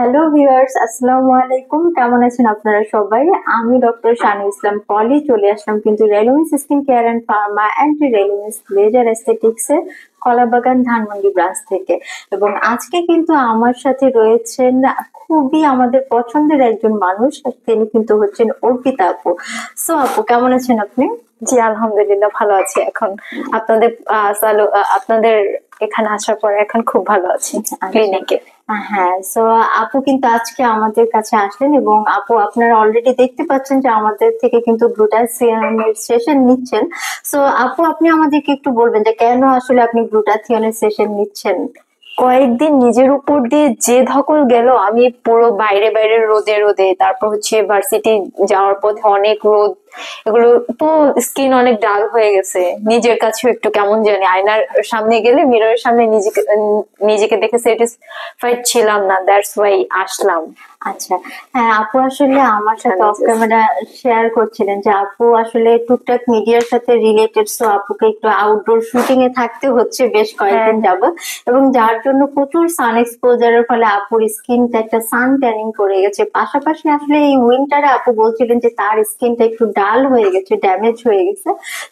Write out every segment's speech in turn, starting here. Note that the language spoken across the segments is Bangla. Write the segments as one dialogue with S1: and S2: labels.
S1: হ্যালো ভিউয়ার্স, আসসালামু আলাইকুম। কেমন আছেন আপনারা সবাই? আমি ডক্টর শানু ইসলাম পলি চলে আসলাম কিন্তু Relumins skin care and pharma and Relumins laser aesthetics এর কলাবাগান ধানমন্ডি ব্রাঞ্চ থেকে। এবং আজকে কিন্তু আমার সাথে রয়েছেন খুবই আমাদের পছন্দের একজন মানুষ, তিনি কিন্তু হচ্ছেন অর্পিতা আপু। সো আপু, কেমন আছেন আপনি?
S2: জি আলহামদুলিল্লাহ ভালো আছি। এখন আপনাদের আপনাদের এখানে আসার পর এখন খুব ভালো আছি ক্লিনিকে।
S1: হ্যাঁ, সো আপু কিন্তু আজকে আমাদের কাছে আসলেন এবং আপু আপনারা অলরেডি দেখতে পাচ্ছেন যে আমাদের থেকে কিন্তু গ্লুটাথিয়নের সেশন নিচ্ছেন। সো আপু, আপনি আমাদেরকে একটু বলবেন যে কেন আসলে আপনি গ্লুটাথিয়নের সেশন নিচ্ছেন?
S2: কয়েকদিন নিজের উপর দিয়ে যে ধকল গেল, আমি পুরো বাইরে বাইরে রোদে রোদে, তারপর হচ্ছে ভার্সিটি যাওয়ার পথে অনেক রোদ, এগুলো তো স্কিন অনেক ডাল হয়ে গেছে। নিজের কাছেও একটু কেমন জানি, আয়নার সামনে গেলে মিররের সামনে নিজেকে নিজেকে দেখে স্যাটিসফাইড ছিলাম না, দ্যাটস ওয়াই আসলাম।
S1: আচ্ছা, হ্যাঁ আপু আসলে আমার সাথে অফ ক্যামেরা শেয়ার করছিলেন যে আপু আসলে টুকটাক মিডিয়ার সাথে রিলেটেড, সো আপুকে একটু আউটডোর শুটিং এ থাকতে হচ্ছে বেশ কয়েকদিন যাবত, এবং যার জন্য প্রচুর সান এক্সপোজারের ফলে আপুর স্কিনটা একটা সান ট্যানিং করে গেছে। পাশাপাশি আসলে এই উইন্টারে আপু বলছিলেন যে তার স্কিনটা একটু ডাল হয়ে গেছে, ড্যামেজ হয়ে গেছে।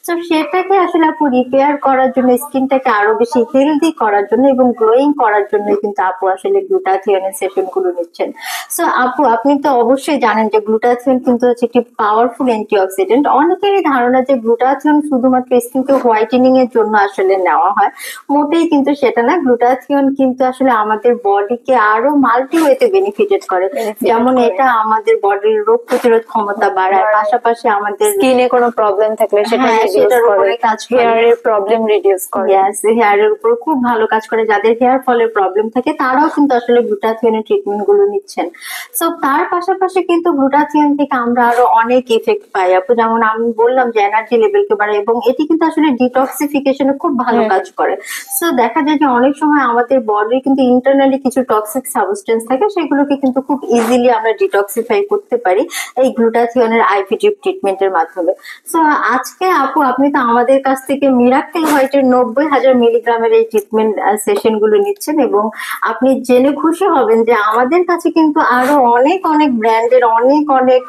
S1: তো সেটাকে আসলে আপু রিপেয়ার করার জন্য, স্কিনটাকে আরো বেশি হেলদি করার জন্য এবং গ্লোয়িং করার জন্য কিন্তু আপু আসলে গ্লুটাথিয়নের সেশন গুলো নিচ্ছেন। সো আপু, আপনি তো অবশ্যই জানেন যে গ্লুটাথিয়ন কিন্তু হচ্ছে একটি পাওয়ারফুল অ্যান্টিঅক্সিডেন্ট। অনেকেরই ধারণা যে গ্লুটাথিয়ন শুধুমাত্র স্কিনকে হোয়াইটেনিং এর জন্য আসলে নেওয়া হয়, মোটেই কিন্তু সেটা না। গ্লুটাথিয়ন কিন্তু আসলে আমাদের বডিকে আরো মাল্টি ওয়েতে বেনিফিটেড করে। যেমন এটা আমাদের বডির রোগ প্রতিরোধ ক্ষমতা বাড়ায়, পাশাপাশি আমাদের
S2: স্কিনে কোনো প্রবলেম থাকলে
S1: সেটার উপরে কাজ করে,
S2: হেয়ারের প্রবলেম রিডিউস করে।
S1: হেয়ারের উপর খুব ভালো কাজ করে। যাদের হেয়ার ফলের প্রবলেম থাকে তারাও কিন্তু আসলে গ্লুটাথিয়নের ট্রিটমেন্ট গুলো নিচ্ছেন। সো তার পাশাপাশি কিন্তু গ্লুটাথিয়ন থেকে আমরা আরো অনেক ইফেক্ট পাই আপু, যেমন আমি বললাম যে এনার্জি লেভেলকে বাড়ায় এবং এটি কিন্তু আসলে ডিটক্সিফিকেশনে খুব ভালো কাজ করে। সো দেখা যায় যে অনেক সময় আমাদের বডির কিন্তু ইন্টারনালি কিছু টক্সিক সাবস্টেন্স থাকে, সেগুলোকে কিন্তু খুব ইজিলি আমরা ডিটক্সিফাই করতে পারি এই গ্লুটাথিয়নের আইভি ড্রিপ ট্রিটমেন্টের মাধ্যমে। সো আজকে আপু আপনি তো আমাদের কাছ থেকে মিরাক্কেল হোয়াইটের 90,000 মিলিগ্রামের এই ট্রিটমেন্ট সেশন গুলো নিচ্ছেন, এবং আপনি জেনে খুশি হবেন যে আমাদের কাছে কিন্তু আরো অনেক অনেক ব্র্যান্ডের অনেক অনেক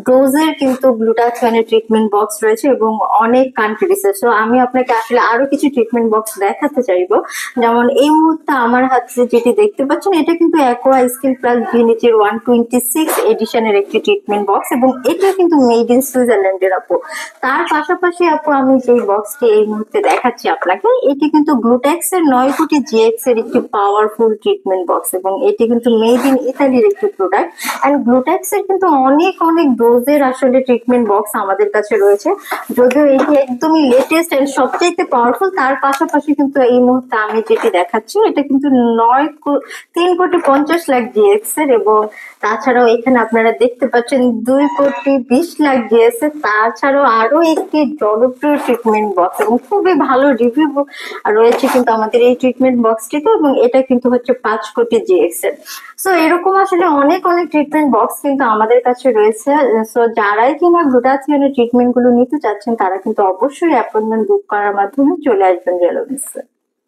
S1: ডোজের কিন্তু গ্লুটাথিয়নের ট্রিটমেন্ট বক্স রয়েছে এবং অনেক কান্ট্রিজে। সো আমি আপনাকে আসলে আরো কিছু ট্রিটমেন্ট বক্স দেখাতে চাইবো। যেমন এই মুহূর্তে আমার হাতে যেটি দেখতে পাচ্ছেন, এটা কিন্তু অ্যাকোয়া স্কিন প্লাস ভিনিটির 126 এডিশনের একটি ট্রিটমেন্ট বক্স, এবং এটা কিন্তু মেড ইন সুইজারল্যান্ডের আপু। তার পাশাপাশি আপু আমি যে বক্সটি এই মুহূর্তে দেখাচ্ছি আপনাকে, এটি কিন্তু গ্লুটেক্স এর 9 কোটি জিএক্স এর একটি পাওয়ারফুল ট্রিটমেন্ট বক্স, এবং এটি কিন্তু মেড ইন ইতালির একটি প্রোডাক্ট। এন্ড গ্লুটেক্স এর কিন্তু অনেক অনেক ডোজের আসলে ট্রিটমেন্ট বক্স আমাদের কাছে রয়েছে, যদিও এটি একদমই লেটেস্ট এন্ড সবচেয়ে পাওয়ারফুল। তার পাশাপাশি কিন্তু এই মুহূর্তে আমি যেটি দেখাচ্ছি, এটা কিন্তু 3,50,00,000 জিএক্স এর, এবং তাছাড়াও এখানে আপনারা দেখতে পাচ্ছেন 2,20,00,000 জিএক্স এর। তাছাড়াও আরো একটি জনপ্রিয় ট্রিটমেন্ট বক্স এবং খুবই ভালো রিভিউ রয়েছে কিন্তু আমাদের এই ট্রিটমেন্ট বক্সটিতে, এবং এটা কিন্তু হচ্ছে 5 কোটি জিএক্স এর। সো এরকম আসলে অনেক অনেক ট্রিটমেন্ট বক্স কিন্তু আমাদের কাছে রয়েছে। সো যারাই কিনা গ্লুটাথিয়নের ট্রিটমেন্ট গুলো নিতে চাচ্ছেন তারা কিন্তু অবশ্যই অ্যাপয়েন্টমেন্ট বুক করার মাধ্যমে চলে আসবেন রেলুমিন্সে।